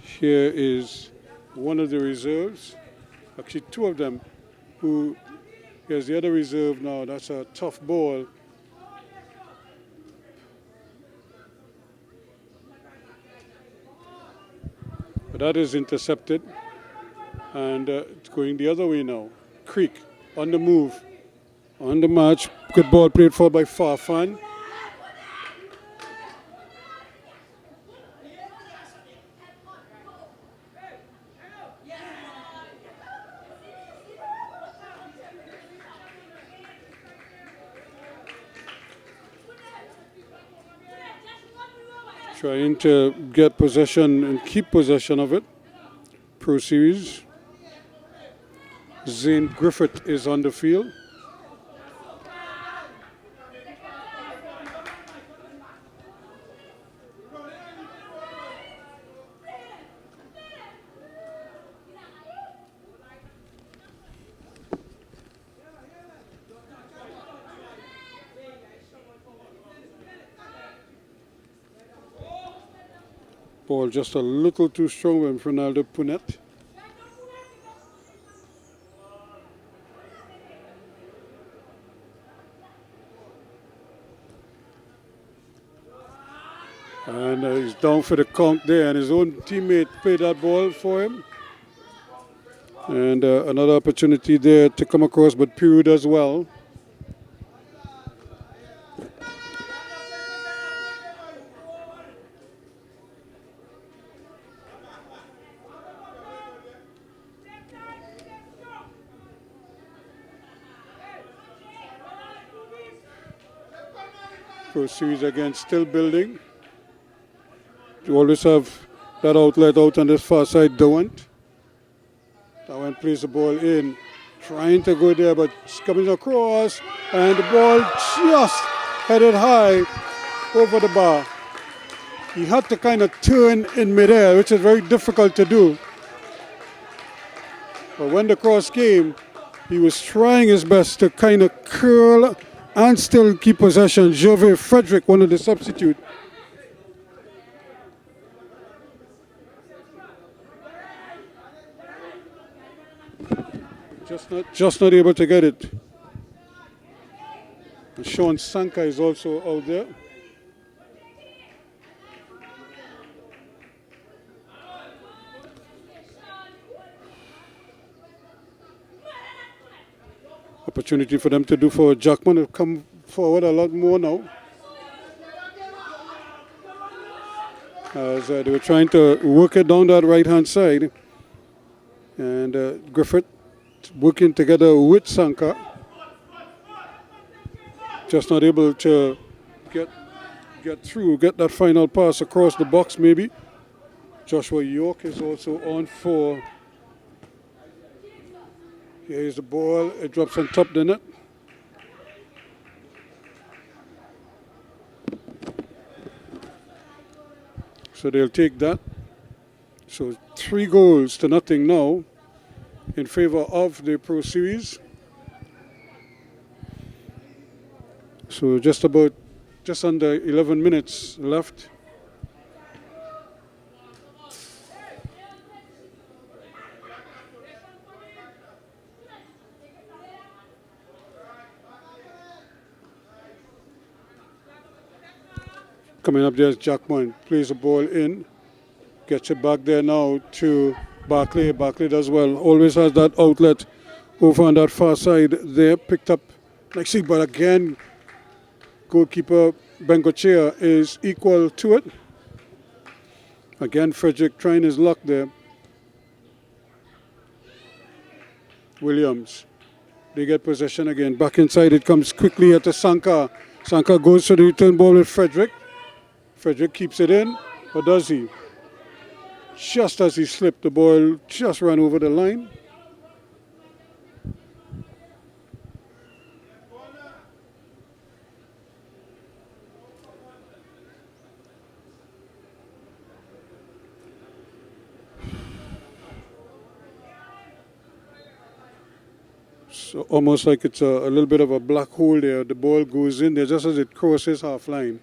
Here is one of the reserves, actually two of them, here's the other reserve now. That's a tough ball. But that is intercepted, and it's going the other way now. Creek on the move, on the march. Good ball played for by Farfan. Trying to get possession and keep possession of it. Pro Series. Zane Griffith is on the field. Ball just a little too strong when Ronaldo Punet. And he's down for the count there, and his own teammate played that ball for him. And another opportunity there to come across, but Peru does well. Pro Series again, still building. You always have that outlet out on this far side, Dawant. Dawant plays the ball in, trying to go there, but it's coming across, and the ball just headed high over the bar. He had to kind of turn in midair, which is very difficult to do. But when the cross came, he was trying his best to kind of curl and still keep possession. Gervais Frederick, one of the substitute. Just not able to get it. And Sean Sanka is also out there. Opportunity for them to do for Jackman to come forward a lot more now. As they were trying to work it down that right-hand side. And Griffith working together with Sanka. Just not able to get through, get that final pass across the box maybe. Joshua York is also on for. Here's the ball, it drops on top of the net. So they'll take that. So 3-0 now in favor of the Pro Series. So just under 11 minutes left. Coming up, there's Jackman, plays the ball in, gets it back there now to Barclay. Barclay does well, always has that outlet over on that far side there, picked up Lexi, but again, goalkeeper Bengochea is equal to it. Again, Frederick trying his luck there. Williams, they get possession again, back inside, it comes quickly at the Sanka. Sanka goes to the return ball with Frederick. Frederick keeps it in, or does he? Just as he slipped, the ball just ran over the line. So almost like it's a little bit of a black hole there. The ball goes in there just as it crosses half line.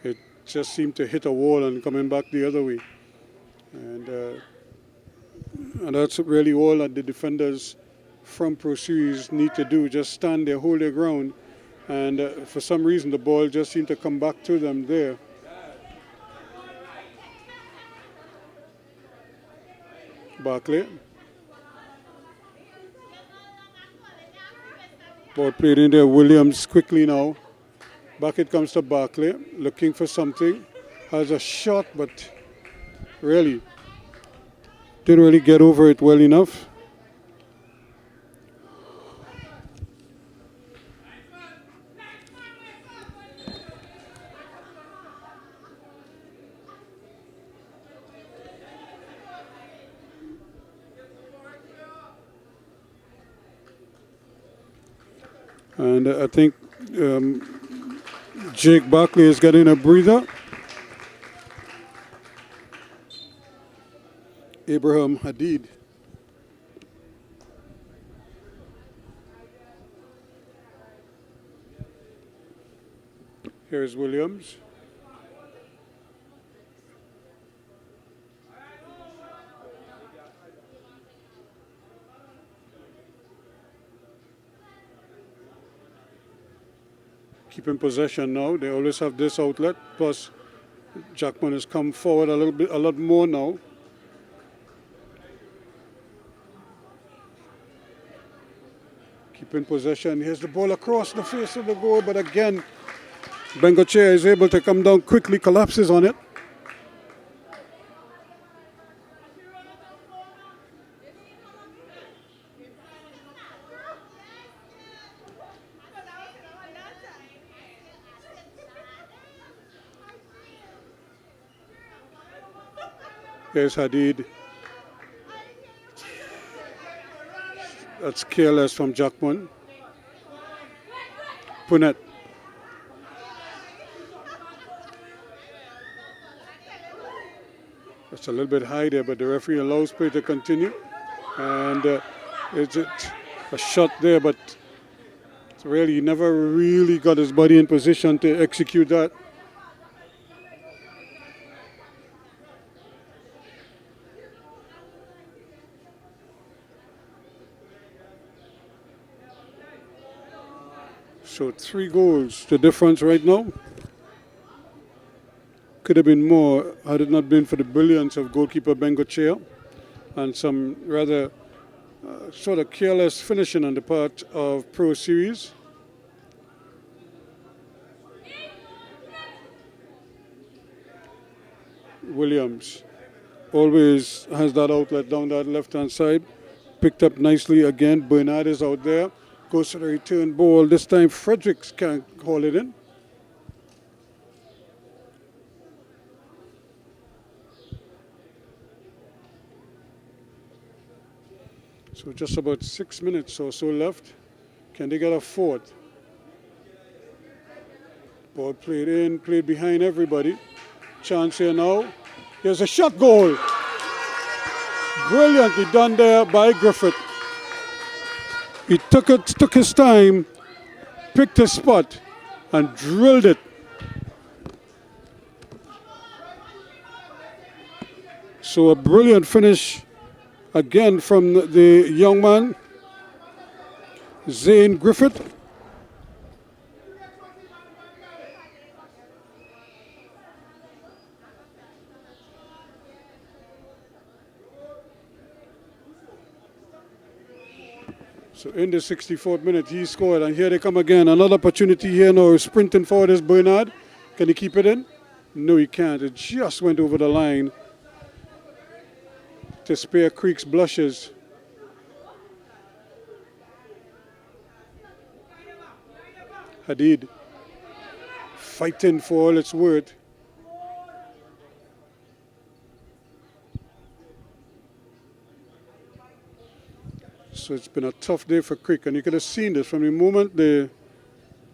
It just seemed to hit a wall and coming back the other way. And that's really all that the defenders from Pro Series need to do. Just stand there, hold their ground. And for some reason, the ball just seemed to come back to them there. Barclay. Ball played in there. Williams quickly now. Back it comes to Barclay, looking for something. Has a shot, but really didn't really get over it well enough. And I think Jake Barclay is getting a breather. Abraham Hadid. Here's Williams. Keeping possession now. They always have this outlet. Plus, Jackman has come forward a lot more now. Keeping possession. Here's the ball across the face of the goal, but again, Bengochea is able to come down quickly, collapses on it. Here's Hadid. That's careless from Jackman. Punet. That's a little bit high there, but the referee allows play to continue. And it's a shot there, but really he never really got his body in position to execute that. So 3 goals, the difference right now. Could have been more had it not been for the brilliance of goalkeeper Bengochea and some rather sort of careless finishing on the part of Pro Series. Williams always has that outlet down that left-hand side. Picked up nicely again. Bernard is out there. Goes to the return ball. This time Fredericks can't haul it in. So just about 6 minutes or so left. Can they get a fourth? Ball played in, played behind everybody. Chance here now. Here's a shot goal. Brilliantly done there by Griffith. He took his time, picked his spot, and drilled it. So a brilliant finish again from the young man, Zane Griffith. So in the 64th minute, he scored, and here they come again. Another opportunity here now. Sprinting forward is Bernard. Can he keep it in? No, he can't. It just went over the line to spare Creek's blushes. Hadid fighting for all it's worth. So it's been a tough day for Creek, and you could have seen this from the moment they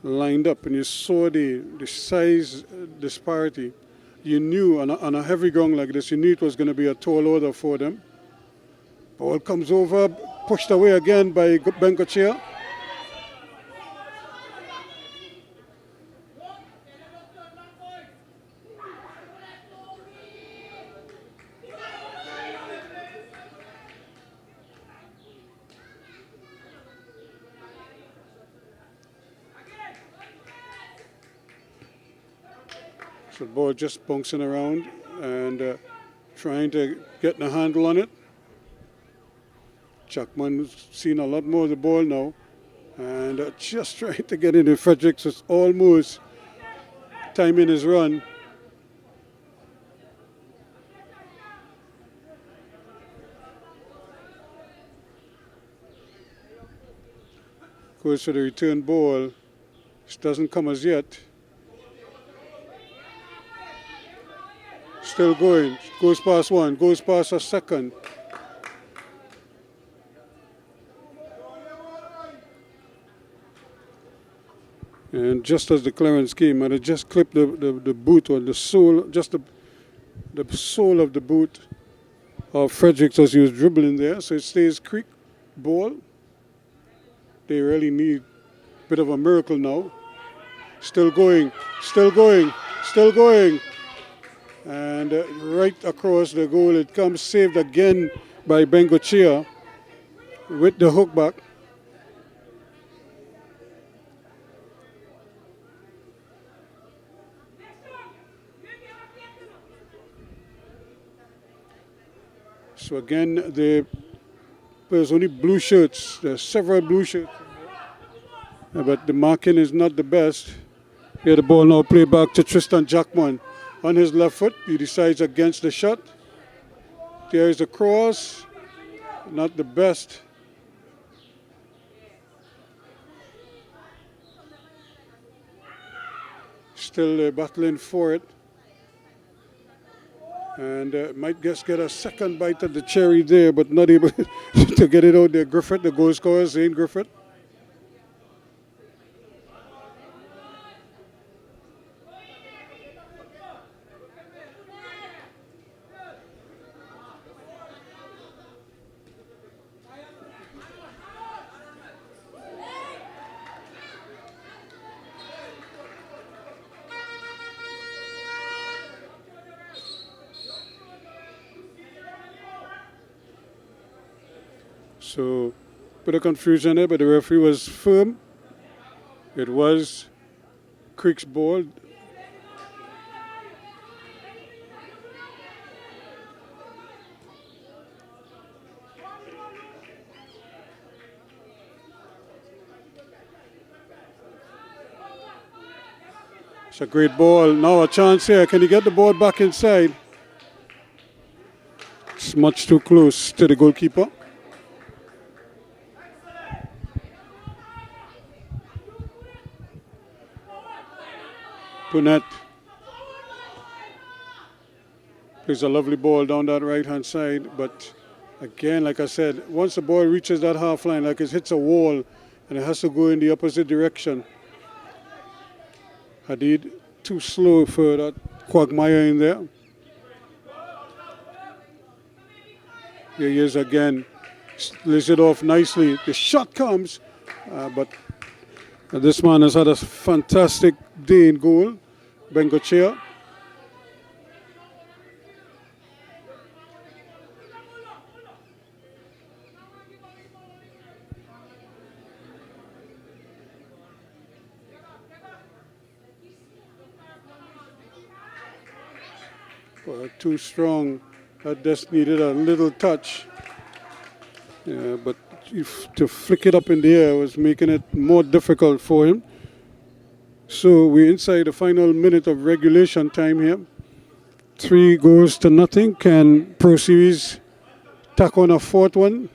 lined up and you saw the size disparity. You knew on a heavy ground like this, you knew it was going to be a tall order for them. Ball comes over, pushed away again by Bengochea. So the ball just bouncing around and trying to get the handle on it. Jackman's seen a lot more of the ball now and just trying to get into Fredericks. Was almost timing his run. Goes for the return ball. This doesn't come as yet. Still going. Goes past one. Goes past a second. And just as the clearance came, and it just clipped the boot or the sole, just the sole of the boot of Fredericks as he was dribbling there. So it stays Creek ball. They really need a bit of a miracle now. Still going, still going, still going. And right across the goal it comes, saved again by Bengochea with the hook back. So again, there's only blue shirts. There's several blue shirts, but the marking is not the best. Here the ball now played back to Tristan Jackman. On his left foot, he decides against the shot. There is a cross, not the best. Still battling for it. And might just get a second bite at the cherry there, but not able to get it out there. Griffith, the goal scorer, Zane Griffith. So, bit of confusion there, but the referee was firm. It was Creek's ball. It's a great ball. Now a chance here. Can he get the ball back inside? It's much too close to the goalkeeper. Punet plays a lovely ball down that right-hand side, but again, like I said, once the ball reaches that half line, like it hits a wall, and it has to go in the opposite direction. Hadid too slow for that quagmire in there. Here he is again, lays it off nicely. The shot comes, but this man has had a fantastic day in goal, Bengochea. Well, too strong. That just needed a little touch. Yeah, but to flick it up in the air was making it more difficult for him. So we're inside the final minute of regulation time here. 3-0. Can Pro Series tack on a fourth one?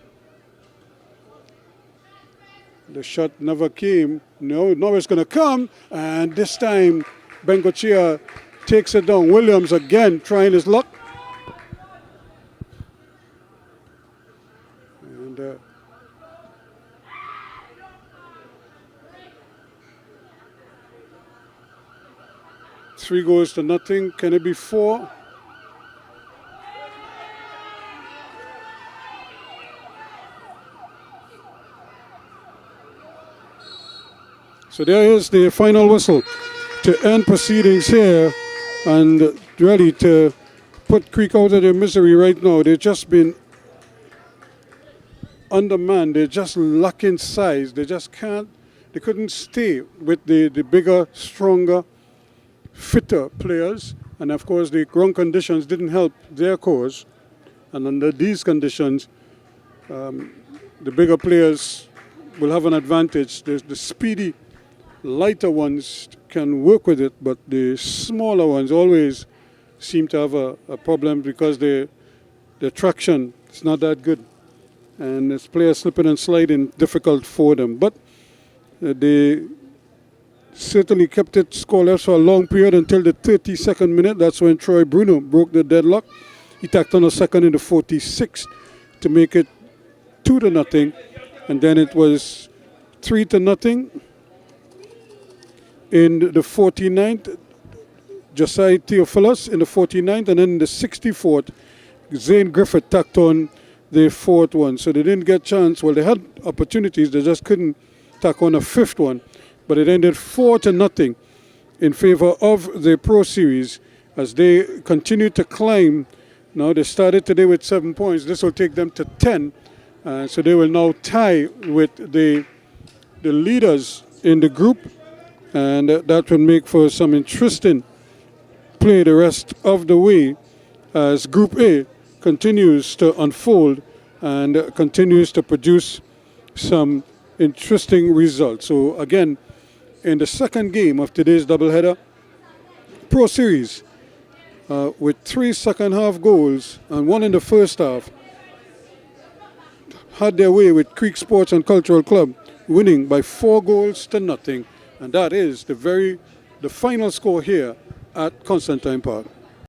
The shot never came. No, now it's going to come. And this time, Bengochea takes it down. Williams again trying his luck. And 3-0. Can it be 4? So there is the final whistle to end proceedings here, and really to put Creek out of their misery right now. They've just been undermanned. They're just lacking size. They just can't, they couldn't stay with the bigger, stronger, fitter players. And of course the ground conditions didn't help their cause. And under these conditions, the bigger players will have an advantage. The speedy, lighter ones can work with it, but the smaller ones always seem to have a problem because the traction is not that good. And this player slipping and sliding, difficult for them. But they certainly kept it scoreless for a long period until the 32nd minute. That's when Troy Bruno broke the deadlock. He tacked on a second in the 46th to make it 2-0. And then it was 3-0 in the 49th. Josiah Theophilus in the 49th, and then in the 64th, Zane Griffith tacked on the fourth one. So they didn't get a chance. Well, they had opportunities, they just couldn't tack on a fifth one. But it ended 4-0 in favor of the Pro Series as they continue to climb. Now they started today with 7 points. This will take them to 10. So they will now tie with the leaders in the group. And that will make for some interesting play the rest of the way as Group A continues to unfold and continues to produce some interesting results. So again, in the second game of today's doubleheader, Pro Series, with 3 second-half goals and 1 in the first half, had their way with Creek Sports and Cultural Club, winning by 4-0. And that is the final score here at Constantine Park.